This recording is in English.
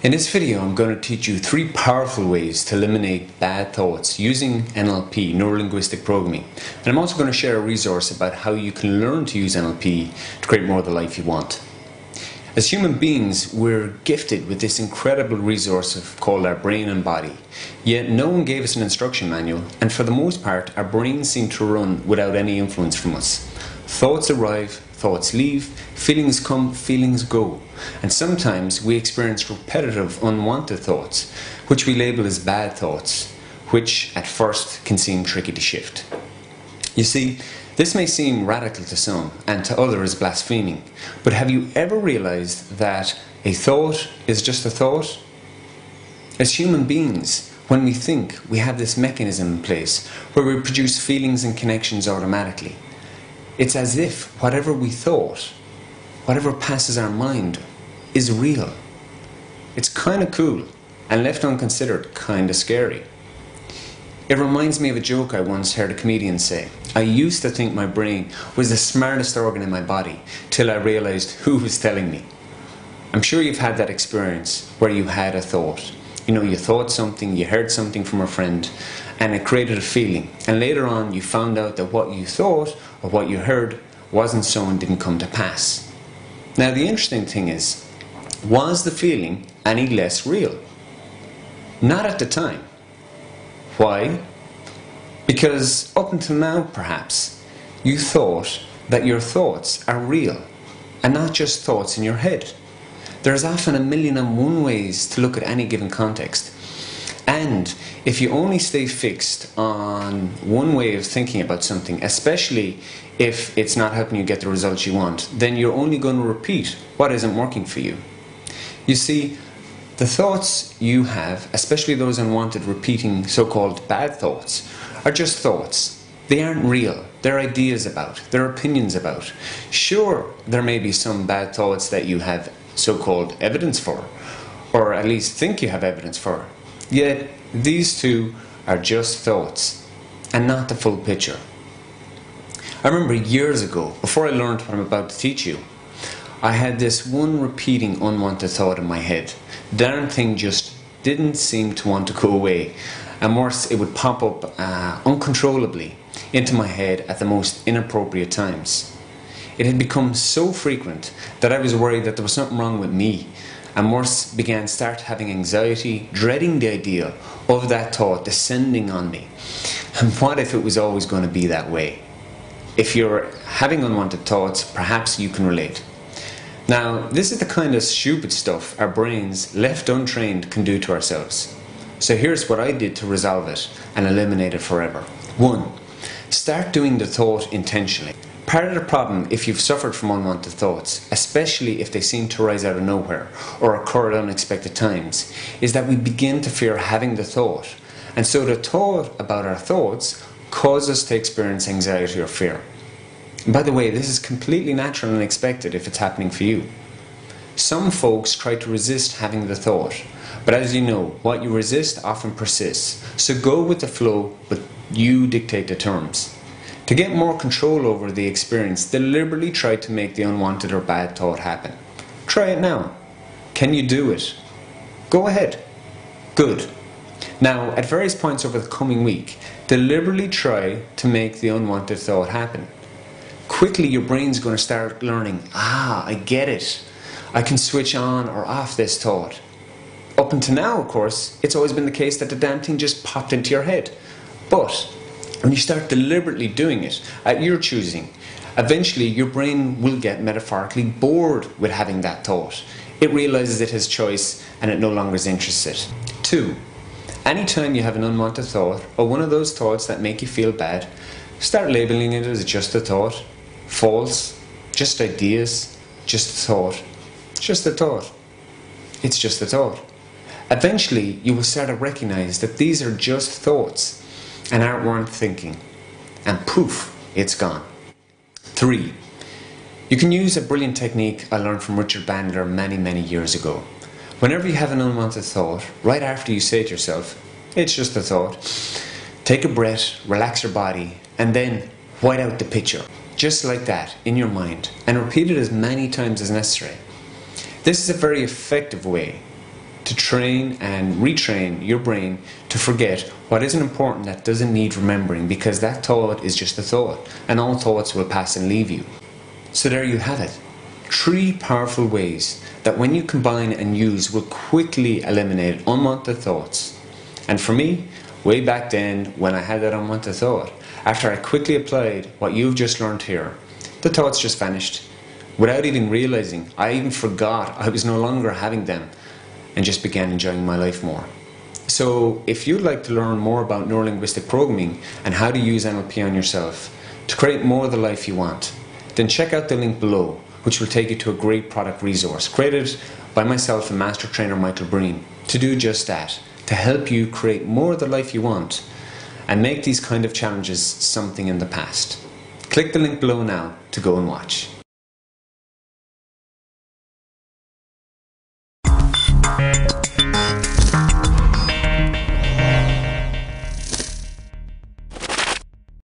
In this video, I'm going to teach you 3 powerful ways to eliminate bad thoughts using NLP, Neuro-linguistic programming. And I'm also going to share a resource about how you can learn to use NLP to create more of the life you want. As human beings, we're gifted with this incredible resource called our brain and body. Yet no one gave us an instruction manual, and for the most part, our brains seem to run without any influence from us. Thoughts arrive, thoughts leave, feelings come, feelings go. And sometimes we experience repetitive, unwanted thoughts, which we label as bad thoughts, which at first can seem tricky to shift. You see, this may seem radical to some and to others blaspheming, but have you ever realized that a thought is just a thought? As human beings, when we think, we have this mechanism in place where we produce feelings and connections automatically. It's as if whatever we thought, whatever passes our mind, is real. It's kind of cool, and left unconsidered, kind of scary. It reminds me of a joke I once heard a comedian say. I used to think my brain was the smartest organ in my body, till I realized who was telling me. I'm sure you've had that experience where you had a thought. You thought something, you heard something from a friend, and it created a feeling. And later on, you found out that what you thought or what you heard wasn't so and didn't come to pass. Now, the interesting thing is, was the feeling any less real? Not at the time. Why? Because up until now, perhaps, you thought that your thoughts are real and not just thoughts in your head. There's often 1,000,001 ways to look at any given context. And if you only stay fixed on one way of thinking about something, especially if it's not helping you get the results you want, then you're only going to repeat what isn't working for you. You see, the thoughts you have, especially those unwanted, repeating so-called bad thoughts, are just thoughts. They aren't real. They're ideas about, they're opinions about. Sure, there may be some bad thoughts that you have so-called evidence for, or at least think you have evidence for. Yet, these two are just thoughts, and not the full picture. I remember years ago, before I learned what I'm about to teach you, I had this one repeating unwanted thought in my head. The darn thing just didn't seem to want to go away, and worse, it would pop up uncontrollably into my head at the most inappropriate times. It had become so frequent that I was worried that there was something wrong with me, and worse, began start having anxiety, dreading the idea of that thought descending on me. And what if it was always going to be that way? If you're having unwanted thoughts, perhaps you can relate. Now, this is the kind of stupid stuff our brains, left untrained, can do to ourselves. So here's what I did to resolve it and eliminate it forever. 1. Start doing the thought intentionally. Part of the problem, if you've suffered from unwanted thoughts, especially if they seem to rise out of nowhere or occur at unexpected times, is that we begin to fear having the thought. And so the thought about our thoughts causes us to experience anxiety or fear. And by the way, this is completely natural and expected if it's happening for you. Some folks try to resist having the thought, but as you know, what you resist often persists. So go with the flow, but you dictate the terms. To get more control over the experience, deliberately try to make the unwanted or bad thought happen. Try it now. Can you do it? Go ahead. Good. Now, at various points over the coming week, deliberately try to make the unwanted thought happen. Quickly, your brain's going to start learning, I get it. I can switch on or off this thought. Up until now, of course, it's always been the case that the damn thing just popped into your head. But when you start deliberately doing it at your choosing, eventually your brain will get metaphorically bored with having that thought. It realizes it has choice and it no longer is interested. 2. Anytime you have an unwanted thought or one of those thoughts that make you feel bad, start labeling it as just a thought, false, just ideas, just a thought, just a thought. It's just a thought. Eventually you will start to recognize that these are just thoughts and aren't worth thinking, and poof, it's gone. 3. You can use a brilliant technique I learned from Richard Bandler many years ago. Whenever you have an unwanted thought, right after you say to yourself, it's just a thought, take a breath, relax your body, and then white out the picture. just like that, in your mind, and repeat it as many times as necessary. This is a very effective way to train and retrain your brain to forget what isn't important, that doesn't need remembering, because that thought is just a thought, and all thoughts will pass and leave you. So there you have it. 3 powerful ways that when you combine and use will quickly eliminate unwanted thoughts. And for me, way back then when I had that unwanted thought, after I quickly applied what you've just learned here, the thoughts just vanished. Without even realizing, I even forgot I was no longer having them and just began enjoying my life more. So if you'd like to learn more about neuro-linguistic programming and how to use NLP on yourself to create more of the life you want, then check out the link below, which will take you to a great product resource created by myself and Master Trainer Michael Breen to do just that, to help you create more of the life you want and make these kind of challenges something in the past. Click the link below now to go and watch.